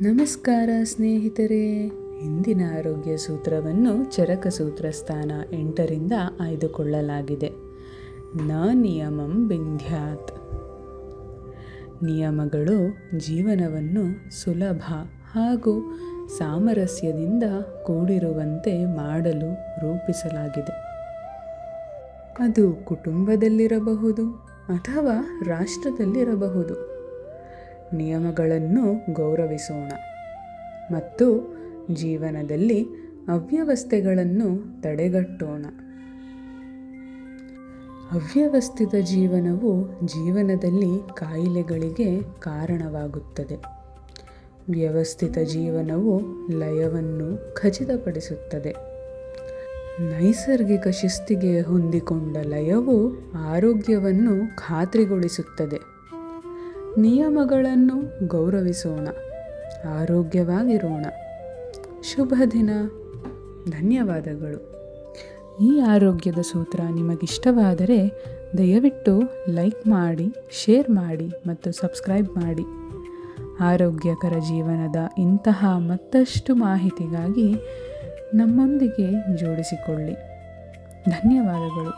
ನಮಸ್ಕಾರ ಸ್ನೇಹಿತರೆ. ಇಂದಿನ ಆರೋಗ್ಯ ಸೂತ್ರವನ್ನು ಚರಕ ಸೂತ್ರ ಸ್ಥಾನ 8ರಿಂದ ಆಯ್ದುಕೊಳ್ಳಲಾಗಿದೆ. ನ ನಿಯಮಂ ಬಿಂಧ್ಯಾತ್. ನಿಯಮಗಳು ಜೀವನವನ್ನು ಸುಲಭ ಹಾಗೂ ಸಾಮರಸ್ಯದಿಂದ ಕೂಡಿರುವಂತೆ ಮಾಡಲು ರೂಪಿಸಲಾಗಿದೆ. ಅದು ಕುಟುಂಬದಲ್ಲಿರಬಹುದು ಅಥವಾ ರಾಷ್ಟ್ರದಲ್ಲಿರಬಹುದು. ನಿಯಮಗಳನ್ನು ಗೌರವಿಸೋಣ ಮತ್ತು ಜೀವನದಲ್ಲಿ ಅವ್ಯವಸ್ಥೆಗಳನ್ನು ತಡೆಗಟ್ಟೋಣ. ಅವ್ಯವಸ್ಥಿತ ಜೀವನವು ಜೀವನದಲ್ಲಿ ಕಾಯಿಲೆಗಳಿಗೆ ಕಾರಣವಾಗುತ್ತದೆ. ವ್ಯವಸ್ಥಿತ ಜೀವನವು ಲಯವನ್ನು ಖಚಿತಪಡಿಸುತ್ತದೆ. ನೈಸರ್ಗಿಕ ಶಿಸ್ತಿಗೆ ಹೊಂದಿಕೊಂಡ ಲಯವು ಆರೋಗ್ಯವನ್ನು ಖಾತ್ರಿಗೊಳಿಸುತ್ತದೆ. ನಿಯಮಗಳನ್ನು ಗೌರವಿಸೋಣ, ಆರೋಗ್ಯವಾಗಿರೋಣ. ಶುಭ ದಿನ. ಧನ್ಯವಾದಗಳು. ಈ ಆರೋಗ್ಯದ ಸೂತ್ರ ನಿಮಗಿಷ್ಟವಾದರೆ ದಯವಿಟ್ಟು ಲೈಕ್ ಮಾಡಿ, ಶೇರ್ ಮಾಡಿ ಮತ್ತು ಸಬ್ಸ್ಕ್ರೈಬ್ ಮಾಡಿ. ಆರೋಗ್ಯಕರ ಜೀವನದ ಇಂತಹ ಮತ್ತಷ್ಟು ಮಾಹಿತಿಗಾಗಿ ನಮ್ಮೊಂದಿಗೆ ಜೋಡಿಸಿಕೊಳ್ಳಿ. ಧನ್ಯವಾದಗಳು.